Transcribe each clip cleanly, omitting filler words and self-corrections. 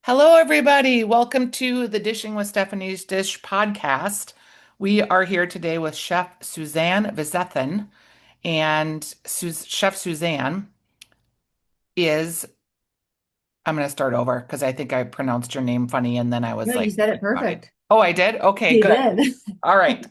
Hello, everybody. Welcome to the Dishing with Stephanie's Dish podcast. We are here today with Chef Suzanne Vizethan, and Chef Suzanne is, I'm going to start over because I think I pronounced your name funny and then I No, was you like, said it about it. perfect. Oh, I did? Okay, You good. did. All right.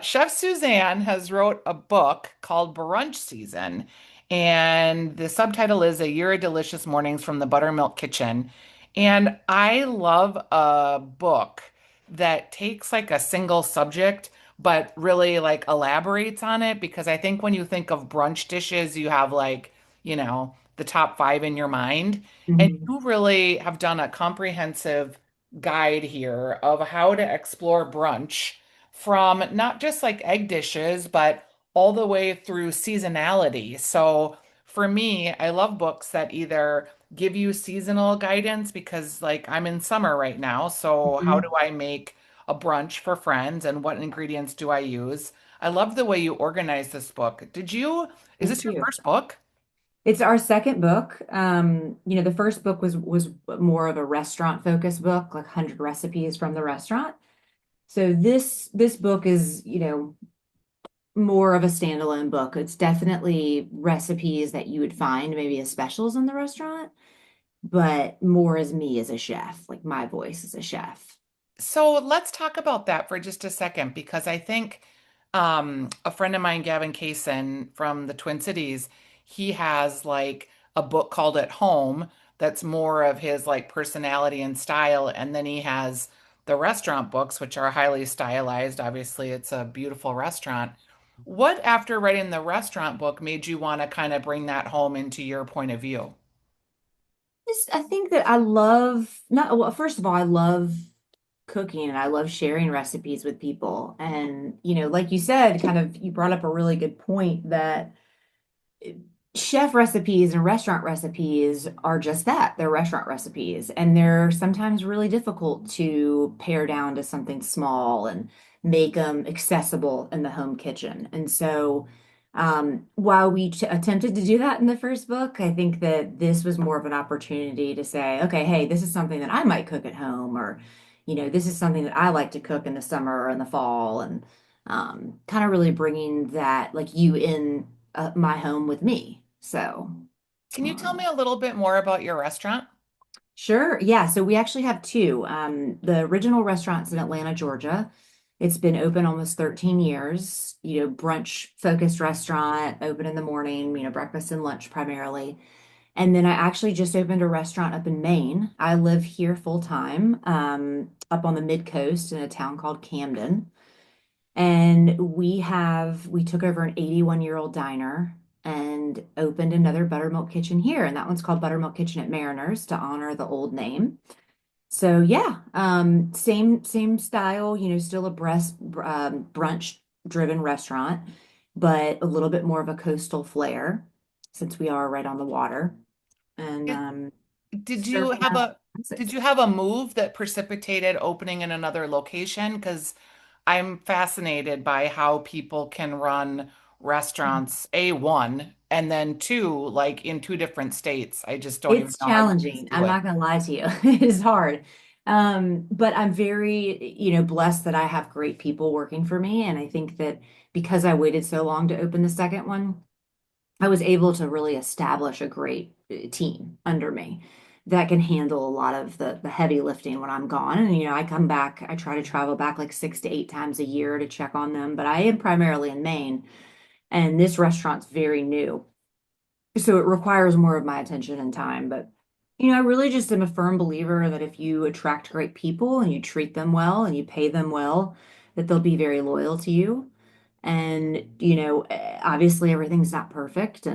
Chef Suzanne has wrote a book called Brunch Season, and the subtitle is A Year of Delicious Mornings from the Buttermilk Kitchen. And I love a book that takes like a single subject, but really like elaborates on it because I think when you think of brunch dishes, you have like, the top five in your mind. And Mhm. you really have done a comprehensive guide here of how to explore brunch from not just like egg dishes, but all the way through seasonality. So for me, I love books that either give you seasonal guidance because like I'm in summer right now. So how do Mhm. I make a brunch for friends and what ingredients do I use? I love the way you organize this book. Is this Thank your you. first book? It's our second book. The first book was more of a restaurant focused book, like 100 recipes from the restaurant. So this book is, more of a standalone book. It's definitely recipes that you would find maybe as specials in the restaurant, but more as me as a chef, like my voice as a chef. So let's talk about that for just a second because I think a friend of mine, Gavin Kaysen from the Twin Cities, he has like a book called At Home that's more of his like personality and style. And then he has the restaurant books, which are highly stylized. Obviously, it's a beautiful restaurant. What, after writing the restaurant book, made you want to kind of bring that home into your point of view? I think that I love not well, first of all, I love cooking and I love sharing recipes with people. And, like you said, kind of you brought up a really good point that chef recipes and restaurant recipes are just that. They're restaurant recipes, and they're sometimes really difficult to pare down to something small and make them accessible in the home kitchen. And so, while we attempted to do that in the first book, I think that this was more of an opportunity to say, okay, hey, this is something that I might cook at home, or, this is something that I like to cook in the summer or in the fall, and kind of really bringing that, like you in my home with me. So, Can you tell me um, a little bit more about your restaurant? sure. Yeah. So we actually have two. The original restaurant's in Atlanta, Georgia. It's been open almost 13 years, brunch focused restaurant, open in the morning, breakfast and lunch primarily. And then I actually just opened a restaurant up in Maine. I live here full time, up on the mid coast in a town called Camden. And we took over an 81-year-old diner and opened another buttermilk kitchen here. And that one's called Buttermilk Kitchen at Mariners to honor the old name. So yeah, same style, still a brunch driven restaurant, but a little bit more of a coastal flair since we are right on the water. And Did you serving have up a did classics. you have a move that precipitated opening in another location? Because I'm fascinated by how people can run restaurants, A1, and then two, like in two different states. I just don't even It's know how you guys challenging. do I'm it. not gonna lie to you. It is hard. But I'm very, blessed that I have great people working for me. And I think that because I waited so long to open the second one, I was able to really establish a great team under me that can handle a lot of the heavy lifting when I'm gone. And, I come back, I try to travel back like 6 to 8 times a year to check on them, but I am primarily in Maine, and this restaurant's very new. So it requires more of my attention and time. But, I really just am a firm believer that if you attract great people and you treat them well and you pay them well, that they'll be very loyal to you. And, obviously everything's not perfect,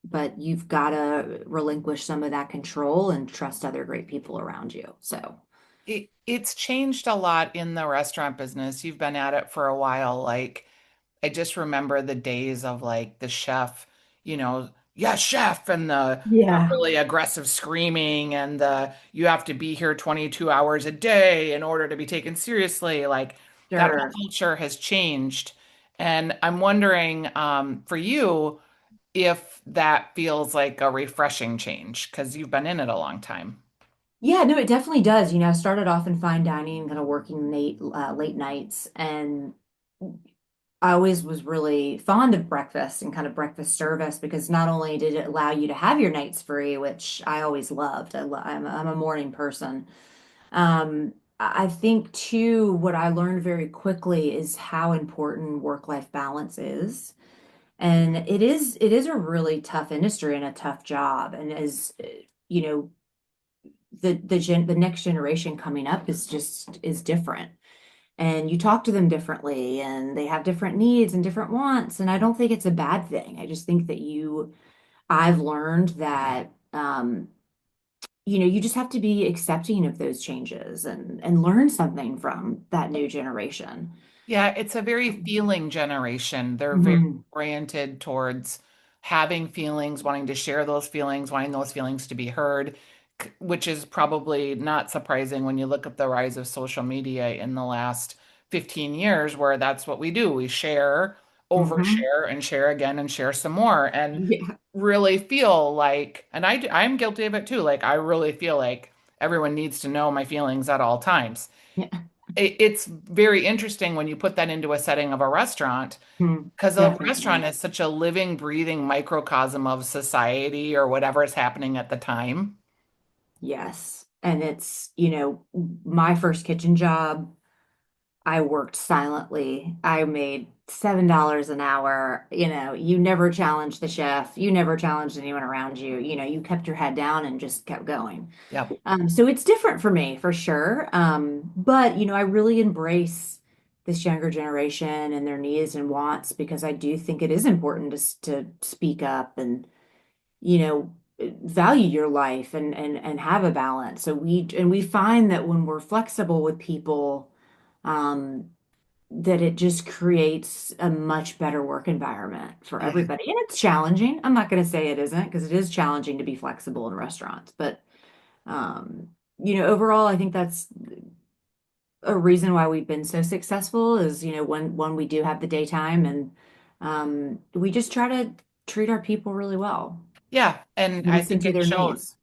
but you've got to relinquish some of that control and trust other great people around you. So, It's changed a lot in the restaurant business. You've been at it for a while. Like, I just remember the days of like the chef, yes, chef, and the yeah, really aggressive screaming and the you have to be here 22 hours a day in order to be taken seriously. Like that whole sure. culture has changed. And I'm wondering, for you, if that feels like a refreshing change because you've been in it a long time. Yeah, no, it definitely does. I started off in fine dining, kind of working late nights, and I always was really fond of breakfast and kind of breakfast service because not only did it allow you to have your nights free, which I always loved. I'm a morning person. I think too, what I learned very quickly is how important work-life balance is. And it is a really tough industry and a tough job. And as you know, the next generation coming up is different. And you talk to them differently and they have different needs and different wants. And I don't think it's a bad thing. I just think that I've learned that you just have to be accepting of those changes and learn something from that new generation. Yeah, it's a very feeling generation. They're very Mhm. oriented towards having feelings, wanting to share those feelings, wanting those feelings to be heard, which is probably not surprising when you look at the rise of social media in the last 15 years, where that's what we do. We share, Mhm. overshare, and share again and share some more, and Yeah. really feel like, and I'm guilty of it too, like I really feel like everyone needs to know my feelings at all times. Yeah. It's very interesting when you put that into a setting of a restaurant, Mhm. because a restaurant Definitely. is such a living, breathing microcosm of society or whatever is happening at the time. Yes. And my first kitchen job. I worked silently. I made $7 an hour. You never challenged the chef. You never challenged anyone around you. You kept your head down and just kept going. Yep. So it's different for me for sure. But I really embrace this younger generation and their needs and wants because I do think it is important to speak up and you know value your life and have a balance. So we find that when we're flexible with people, um, that it just creates a much better work environment for Yeah. everybody. And it's challenging. I'm not going to say it isn't because it is challenging to be flexible in restaurants. But, um, overall, I think that's a reason why we've been so successful is, when we do have the daytime and we just try to treat our people really well, Yeah. And I listen think to it their needs.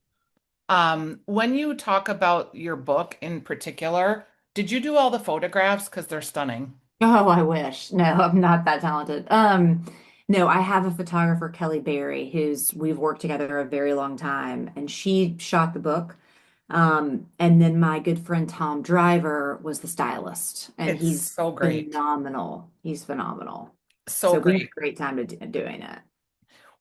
shows. When you talk about your book in particular, did you do all the photographs? Because they're stunning. Oh, I wish. No, I'm not that talented. No, I have a photographer, Kelly Berry, we've worked together a very long time, and she shot the book. And then my good friend Tom Driver was the stylist, and It's he's so great. phenomenal. He's phenomenal. So So we had great. a great time doing it.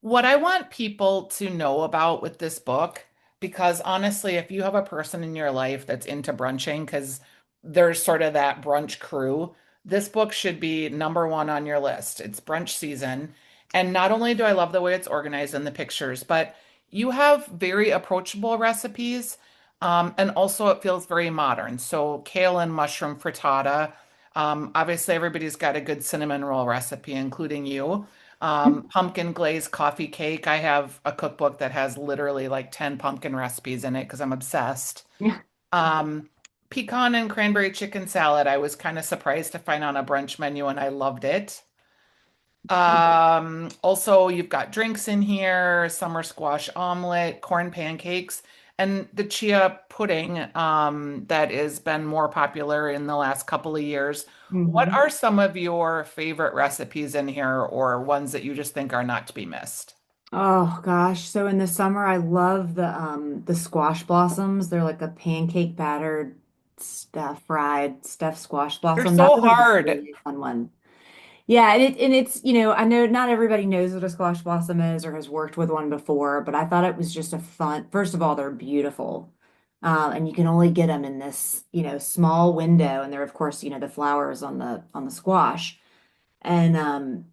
What I want people to know about with this book, because honestly, if you have a person in your life that's into brunching, because there's sort of that brunch crew, this book should be number one on your list. It's brunch season. And not only do I love the way it's organized in the pictures, but you have very approachable recipes. And also it feels very modern. So kale and mushroom frittata. Obviously, everybody's got a good cinnamon roll recipe, including you. Pumpkin glazed coffee cake. I have a cookbook that has literally like 10 pumpkin recipes in it because I'm obsessed. Yeah. Um, Pecan and cranberry chicken salad. I was kind of surprised to find on a brunch menu and I loved it. Also, you've got drinks in here, summer squash omelet, corn pancakes, and the chia pudding that has been more popular in the last couple of years. What Hmm. are some of your favorite recipes in here or ones that you just think are not to be missed? Oh gosh. So in the summer, I love the squash blossoms. They're like a pancake battered fried stuffed squash They're blossom. That so was a hard. really fun one. Yeah, it's I know not everybody knows what a squash blossom is or has worked with one before, but I thought it was just a fun. First of all, they're beautiful. And you can only get them in this, small window, and they're of course, the flowers on the squash. And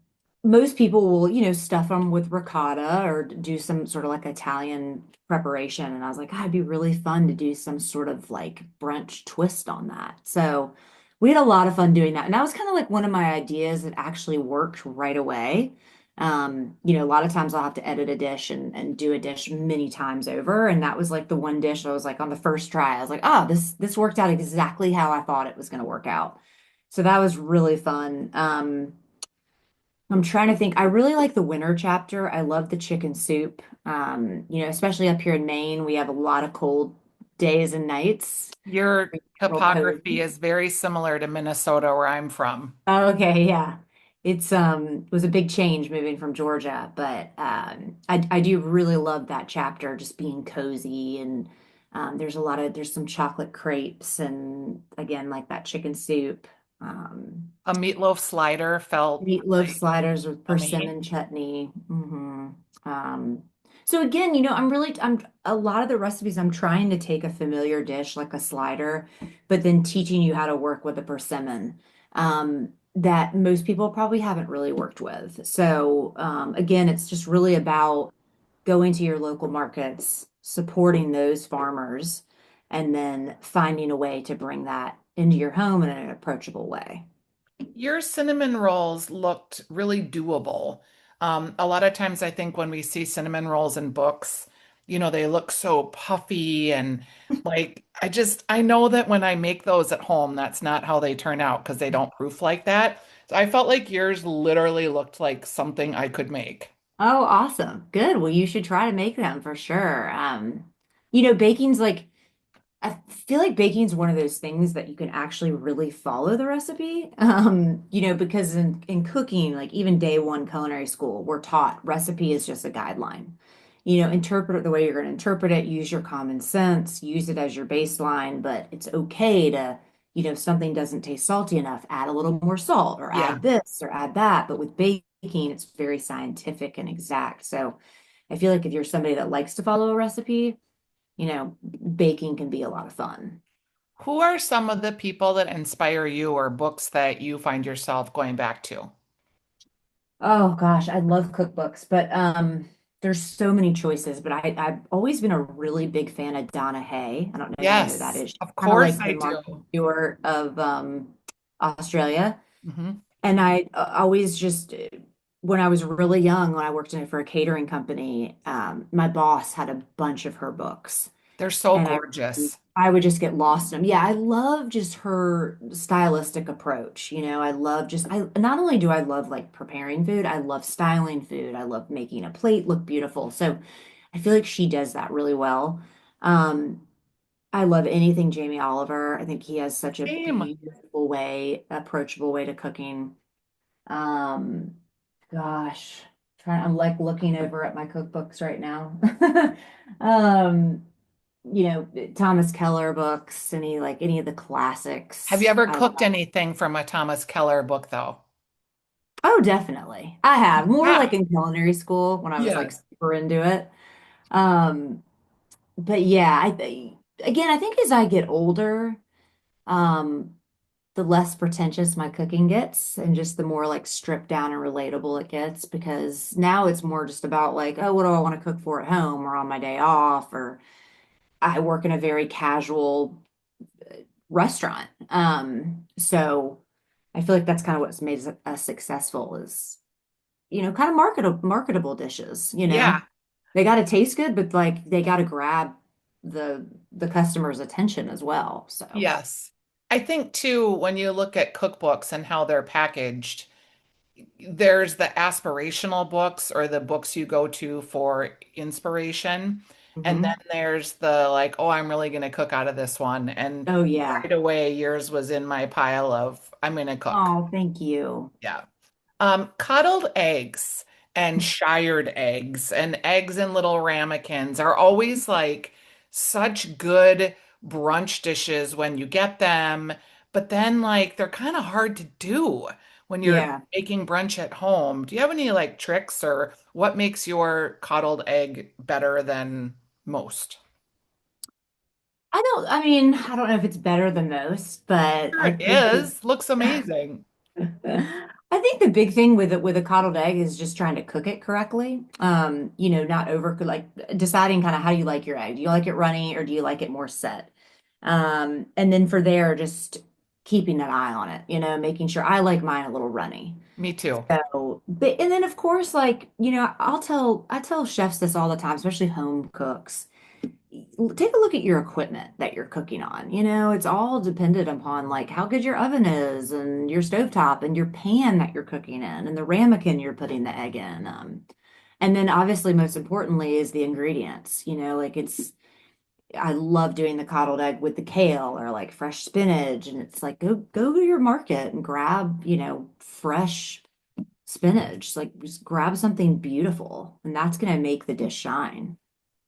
most people will, stuff them with ricotta or do some sort of like Italian preparation. And I was like, "God, it'd be really fun to do some sort of like brunch twist on that." So we had a lot of fun doing that. And that was kind of like one of my ideas that actually worked right away. A lot of times I'll have to edit a dish and do a dish many times over. And that was like the one dish I was like on the first try, I was like, oh, this worked out exactly how I thought it was going to work out. So that was really fun. I'm trying to think. I really like the winter chapter. I love the chicken soup. Especially up here in Maine, we have a lot of cold days and nights. Your Real topography cozy. is very similar to Minnesota, where I'm from. Oh, okay, yeah. It's it was a big change moving from Georgia, but I do really love that chapter, just being cozy, and there's some chocolate crepes, and again like that chicken soup. A meatloaf slider felt Meatloaf like sliders with persimmon amazing. chutney. Um, so again, I'm a lot of the recipes I'm trying to take a familiar dish like a slider, but then teaching you how to work with a persimmon that most people probably haven't really worked with. So again, it's just really about going to your local markets, supporting those farmers, and then finding a way to bring that into your home in an approachable way. Your cinnamon rolls looked really doable. A lot of times I think when we see cinnamon rolls in books, they look so puffy and like I know that when I make those at home, that's not how they turn out because they don't proof like that. So I felt like yours literally looked like something I could make. Oh, awesome. Good. Well, you should try to make them for sure. Baking's like, I feel like baking's one of those things that you can actually really follow the recipe. Because in cooking, like even day one culinary school, we're taught recipe is just a guideline. Interpret it the way you're going to interpret it, use your common sense, use it as your baseline, but it's okay to, if something doesn't taste salty enough, add a little more salt or Yeah. add this or add that. But with baking, it's very scientific and exact. So I feel like if you're somebody that likes to follow a recipe, baking can be a lot of fun. Who are some of the people that inspire you or books that you find yourself going back to? Oh gosh, I love cookbooks, but there's so many choices. But I've always been a really big fan of Donna Hay. I don't know if you know who that Yes, is. of Kind of course like the I do. Martha Stewart of Australia. Hmm. And I always just when I was really young, when I worked for a catering company, my boss had a bunch of her books. They're so And gorgeous. I would just get lost in them. Yeah, I love just her stylistic approach. I love just I not only do I love like preparing food, I love styling food. I love making a plate look beautiful. So I feel like she does that really well. Um, I love anything Jamie Oliver. I think he has such a Same. approachable way to cooking. Um, I'm like looking over at my cookbooks right now. Um, Thomas Keller books, any of the Have you classics. ever cooked anything from a Thomas Keller book, though? Oh, definitely. I have more Yeah. like in culinary school when I was like Yes. super into it. Um, but yeah, again, I think as I get older, um, the less pretentious my cooking gets and just the more like stripped down and relatable it gets because now it's more just about like, oh, what do I want to cook for at home or on my day off or I work in a very casual restaurant. So I feel like that's kind of what's made us successful is, kind of marketable dishes. Yeah. They got to taste good, but like they got to grab the customer's attention as well. So, Yes. I think too, when you look at cookbooks and how they're packaged, there's the aspirational books or the books you go to for inspiration. And then mhm. there's the like, oh, I'm really going to cook out of this one. And Oh yeah. right away, yours was in my pile of I'm going to cook. Oh, thank you. Yeah. Coddled eggs and shired eggs and eggs in little ramekins are always like such good brunch dishes when you get them, but then like they're kind of hard to do when you're Yeah. making brunch at home. Do you have any like tricks or what makes your coddled egg better than most? I don't know if it's better than most, but Sure I it think is. Looks amazing. I think the big thing with a coddled egg is just trying to cook it correctly. Not over like deciding kind of how you like your egg. Do you like it runny or do you like it more set? And then for there, just keeping an eye on it, making sure I like mine a little runny. Me too. So, and then of course, like, I tell chefs this all the time, especially home cooks take a look at your equipment that you're cooking on. It's all dependent upon like how good your oven is and your stovetop and your pan that you're cooking in and the ramekin you're putting the egg in. And then obviously most importantly is the ingredients. Like I love doing the coddled egg with the kale or like fresh spinach. And it's like, go to your market and grab, fresh spinach. Like just grab something beautiful, and that's gonna make the dish shine.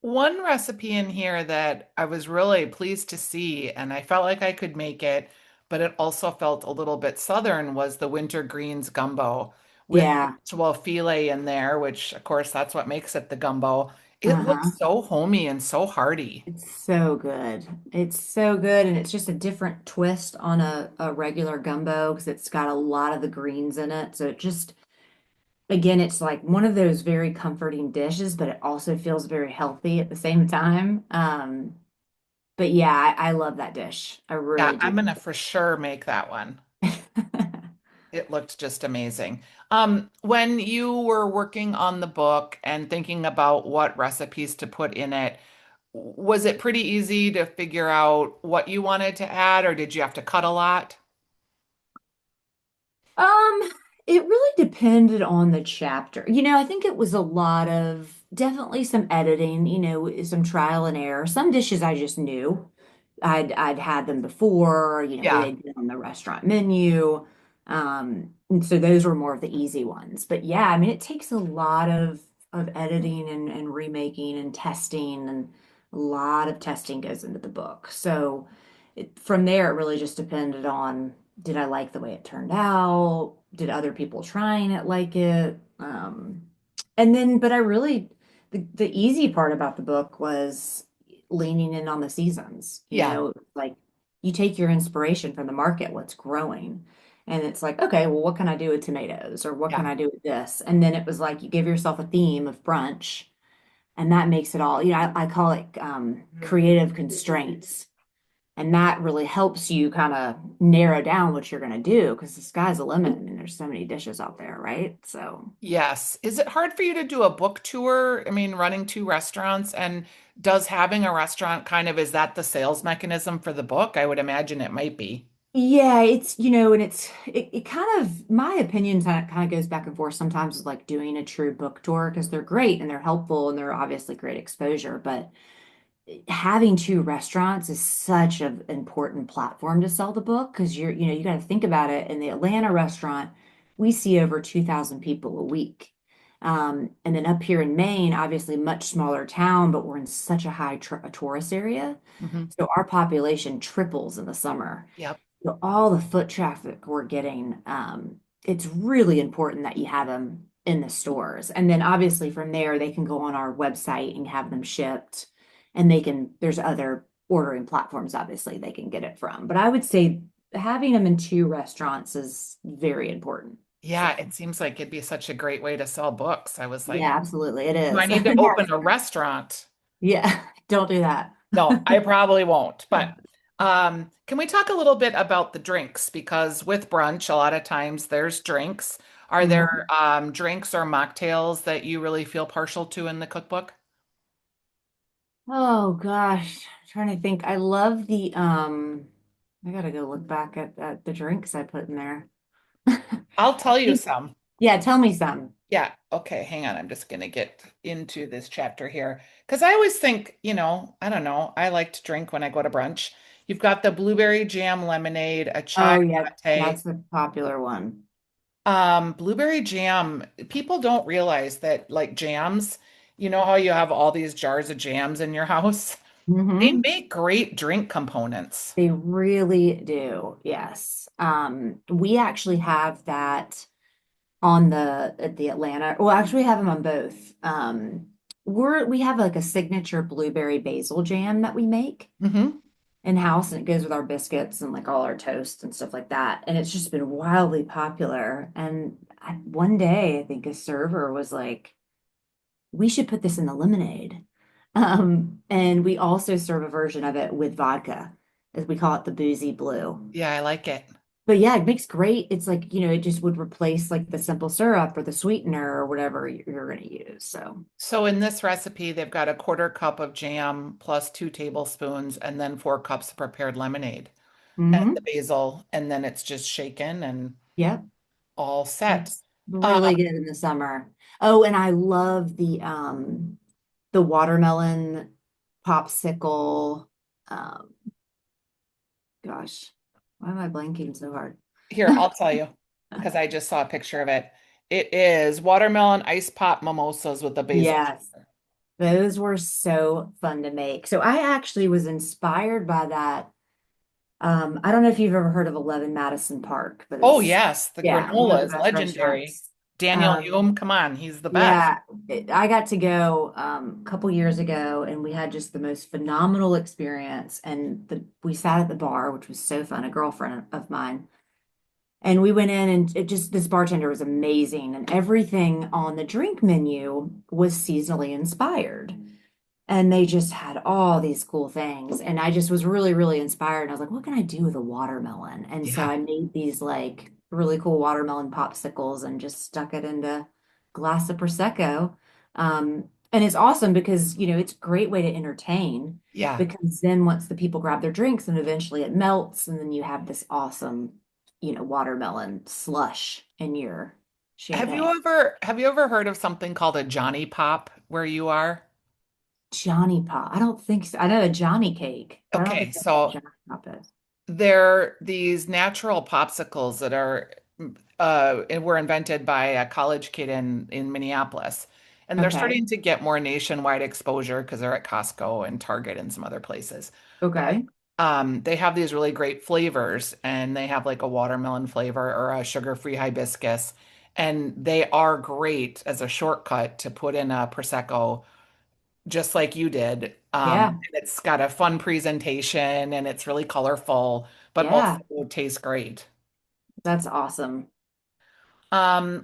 One recipe in here that I was really pleased to see, and I felt like I could make it, but it also felt a little bit southern, was the winter greens gumbo with Yeah. well filet in there, which of course that's what makes it the gumbo. It Uh-huh. looks so homey and so hearty. It's so good. It's so good. And it's just a different twist on a regular gumbo because it's got a lot of the greens in it. So it just, again, it's like one of those very comforting dishes, but it also feels very healthy at the same time. But yeah, I love that dish. I Yeah, really do. I'm gonna for sure make that one. It looked just amazing. When you were working on the book and thinking about what recipes to put in it, was it pretty easy to figure out what you wanted to add, or did you have to cut a lot? Um, it really depended on the chapter. I think it was a lot of definitely some editing, some trial and error. Some dishes I just knew. I'd had them before, Yeah, they'd been on the restaurant menu. And so those were more of the easy ones. But yeah, I mean, it takes a lot of editing and remaking and testing, and a lot of testing goes into the book. So from there, it really just depended on, did I like the way it turned out? Did other people trying it like it? And then, but I really, the easy part about the book was leaning in on the seasons. yeah, Like you take your inspiration from the market, what's growing. And it's like, okay, well, what can I do with tomatoes? Or what can yeah. I do with this? And then it was like you give yourself a theme of brunch, and that makes it all, I call it creative constraints. And that really helps you kind of narrow down what you're going to do because the sky's the limit. I mean, there's so many dishes out there, right? So, Yes. Is it hard for you to do a book tour? I mean, running two restaurants, and does having a restaurant kind of, is that the sales mechanism for the book? I would imagine it might be. yeah, and it kind of, my opinion kind of goes back and forth sometimes with like doing a true book tour because they're great and they're helpful and they're obviously great exposure. But having two restaurants is such an important platform to sell the book because you got to think about it. In the Atlanta restaurant, we see over 2,000 people a week. And then up here in Maine, obviously much smaller town, but we're in such a high tourist area. Hmm. So our population triples in the summer. Yep. So all the foot traffic we're getting, it's really important that you have them in the stores. And then obviously from there, they can go on our website and have them shipped. And there's other ordering platforms, obviously, they can get it from. But I would say having them in two restaurants is very important. Yeah, So, it seems like it'd be such a great way to sell books. I was like, yeah, absolutely. It do I is. need to open a restaurant? Yeah, don't do that. No, I probably won't. But can we talk a little bit about the drinks? Because with brunch, a lot of times there's drinks. Are there Mhm. drinks or mocktails that you really feel partial to in the cookbook? Oh gosh, I'm trying to think. I love I gotta go look back at the drinks I put in there. I'll I tell you think, some. yeah, tell me some. Yeah. Okay. Hang on. I'm just going to get into this chapter here. Because I always think, I don't know, I like to drink when I go to brunch. You've got the blueberry jam lemonade, a chai Oh yeah, latte. that's the popular one. Blueberry jam, people don't realize that, like jams, you know how you have all these jars of jams in your house? They Hmm. make great drink components. They really do. Yes. We actually have that on at the Atlanta. Well, actually, we have them on both. We have like a signature blueberry basil jam that we make Hmm. in-house, and it goes with our biscuits and like all our toast and stuff like that. And it's just been wildly popular. And one day, I think a server was like, we should put this in the lemonade. And we also serve a version of it with vodka, as we call it the boozy blue. Yeah, I like it. But yeah, it makes great. It's like, it just would replace like the simple syrup or the sweetener or whatever you're going to use. So, So in this recipe, they've got a quarter cup of jam plus 2 tablespoons and then 4 cups of prepared lemonade and the hmm, basil, and then it's just shaken and yep, all set. it's Um, really good in the summer. Oh, and I love the watermelon. popsicle. Um, gosh, why am I blanking so hard? Here, I'll tell you because I just saw a picture of it. It is watermelon ice pop mimosas with the basil. Yes, those were so fun to make. So I actually was inspired by that. I don't know if you've ever heard of 11 Madison Park, but Oh, it's, yes, the yeah, one of granola the is best legendary. restaurants. Daniel Um, Hume, come on, he's the best. yeah, I got to go a couple years ago, and we had just the most phenomenal experience. And we sat at the bar, which was so fun. A girlfriend of mine. And we went in, and this bartender was amazing, and everything on the drink menu was seasonally inspired. And they just had all these cool things. And I just was really, really inspired. And I was like, what can I do with a watermelon? And so Yeah, I made these like really cool watermelon popsicles and just stuck it into a glass of Prosecco. And it's awesome because, it's a great way to entertain yeah. because then once the people grab their drinks and eventually it melts, and then you have this awesome, watermelon slush in your champagne. Have you ever heard of something called a Johnny Pop where you are? Johnny Pop. I don't think so. I know a Johnny cake, but I don't Okay, think that's what so Johnny Pop is. they're these natural popsicles that are and were invented by a college kid in Minneapolis. And they're Okay. starting to get more nationwide exposure because they're at Costco and Target and some other places. But Okay. they have these really great flavors, and they have like a watermelon flavor or a sugar-free hibiscus. And they are great as a shortcut to put in a Prosecco just like you did. Yeah. And it's got a fun presentation and it's really colorful, but also Yeah. tastes great. That's awesome.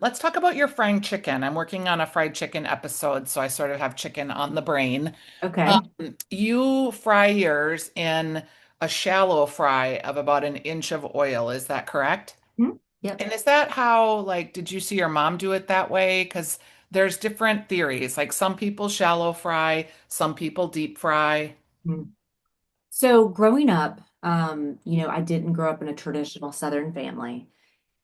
Let's talk about your frying chicken. I'm working on a fried chicken episode, so I sort of have chicken on the brain. Okay. You fry yours in a shallow fry of about an inch of oil. Is that correct? Mhm. Yep. And is that how, like, did you see your mom do it that way? Because there's different theories. Like some people shallow fry, some people deep fry. Mhm. So growing up, I didn't grow up in a traditional Southern family,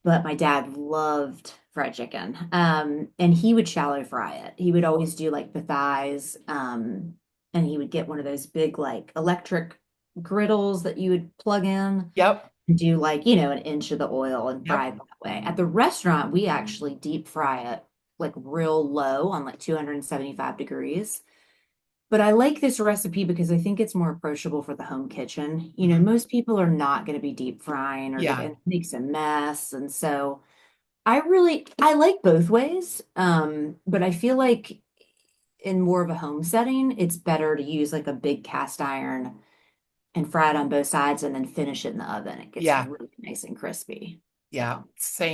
but my dad loved fried chicken. And he would shallow fry it. He would always do like the thighs, and he would get one of those big like electric griddles that you would plug in Yep. and do like, an inch of the oil and fry Yep. it that way. At the restaurant, we actually deep fry it like real low on like 275 degrees. But I like this recipe because I think it's more approachable for the home kitchen. Mhm. Most people are not going to be deep frying, or Yeah. it makes a mess. And so I like both ways. But I feel like in more of a home setting, it's better to use like a big cast iron and fry it on both sides and then finish it in the oven. It gets Yeah. really nice and crispy. Yeah. So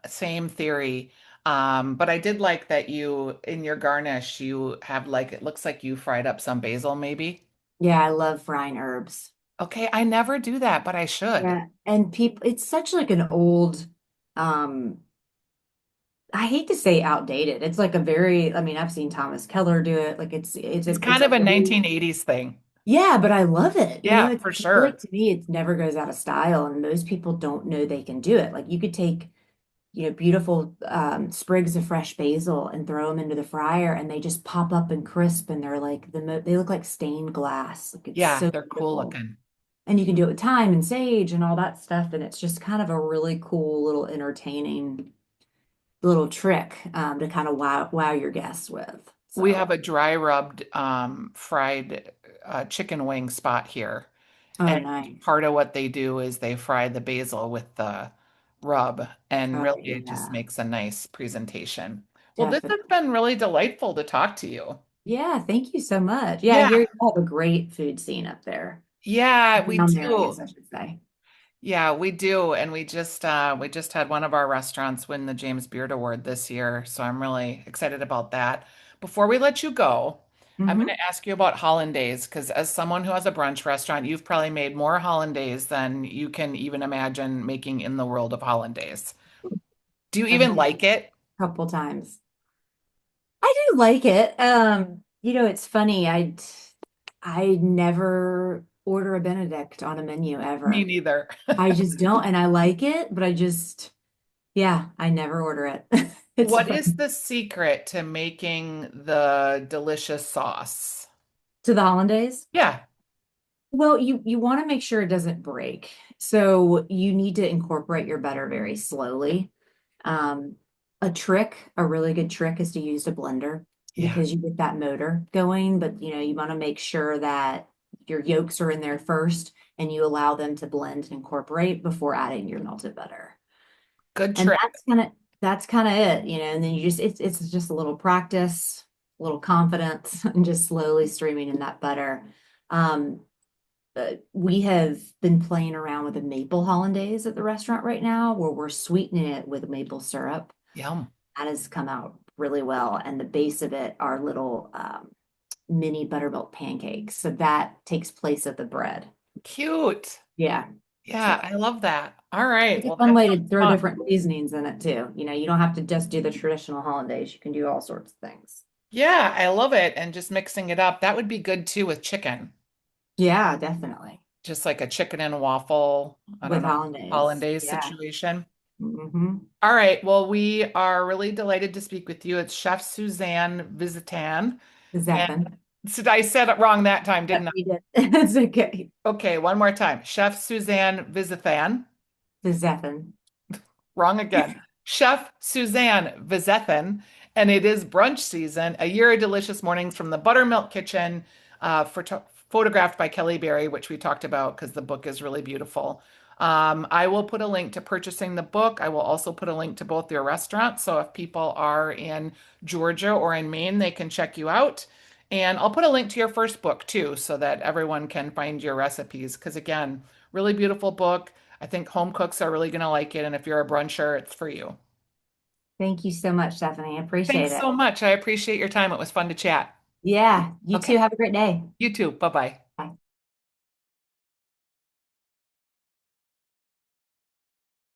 Same theory. But I did like that you in your garnish you have like it looks like you fried up some basil maybe. yeah, I love frying herbs. Okay, I never do that, but I should. Yeah. And people, it's such like an old, um, I hate to say outdated. It's like a very, I mean, I've seen Thomas Keller do it. Like It's it's kind a of a really, 1980s thing. yeah, but I love it. Yeah, It's, for I feel like sure. to me, it never goes out of style, and most people don't know they can do it. Like you could take, beautiful sprigs of fresh basil and throw them into the fryer, and they just pop up and crisp, and they're like they look like stained glass. Like it's Yeah, so they're cool beautiful. looking. And you can do it with thyme and sage and all that stuff, and it's just kind of a really cool little entertaining little trick to kind of wow your guests with. We have So, a dry rubbed fried chicken wing spot here. oh, And nice. part of what they do is they fry the basil with the rub, and Oh, really it just yeah, makes a nice presentation. Well, this has definitely. been really delightful to talk to you. Yeah, thank you so much. Yeah, I hear Yeah, you have a great food scene up there. yeah, we Down there, I guess do. I should say. Yeah, we do. And we just had one of our restaurants win the James Beard Award this year, so I'm really excited about that. Before we let you go, I'm going Hmm. to ask you about hollandaise because as someone who has a brunch restaurant, you've probably made more hollandaise than you can even imagine making in the world of hollandaise. Do you I've even made it like it? a couple times. I do like it. It's funny. I never order a Benedict on a menu Me ever. neither. I just don't, and I like it, but yeah, I never order it. It's What is fun. the secret to making the delicious sauce? To the hollandaise? Yeah. Well, you want to make sure it doesn't break. So you need to incorporate your butter very slowly. Um, a really good trick is to use a blender Yeah. because you get that motor going, but you want to make sure that your yolks are in there first and you allow them to blend and incorporate before adding your melted butter. Good And trick. that's kind of it, and then it's just a little practice, a little confidence, and just slowly streaming in that butter. Um, we have been playing around with a maple hollandaise at the restaurant right now, where we're sweetening it with maple syrup. Yum. That has come out really well, and the base of it are little mini buttermilk pancakes. So that takes place of the bread. Cute. Yeah. Yeah, So I love that. All right. it's a Well, fun that way sounds to throw fun. different seasonings in it too. You don't have to just do the traditional hollandaise. You can do all sorts of things. Yeah, I love it. And just mixing it up. That would be good too with chicken. Yeah, definitely. Just like a chicken and waffle, I don't With know, hollandaise. hollandaise Yeah. situation. Hmm. All right. Well, we are really delighted to speak with you. It's Chef Suzanne Visitan. And Zephin. so I said it wrong that time, Yep, didn't I? you did. It's okay. Okay, one more time. Chef Suzanne Visithan. The Zephin. Wrong again. Chef Suzanne Vizethan, and it is brunch season. A year of delicious mornings from the Buttermilk Kitchen, photographed by Kelly Berry, which we talked about because the book is really beautiful. I will put a link to purchasing the book. I will also put a link to both your restaurants. So if people are in Georgia or in Maine, they can check you out. And I'll put a link to your first book too, so that everyone can find your recipes. Because again, really beautiful book. I think home cooks are really going to like it. And if you're a bruncher, it's for you. Thank you so much, Stephanie. I appreciate Thanks it. so much. I appreciate your time. It was fun to chat. Yeah, you too. Okay. Have a great day. You too. Bye bye.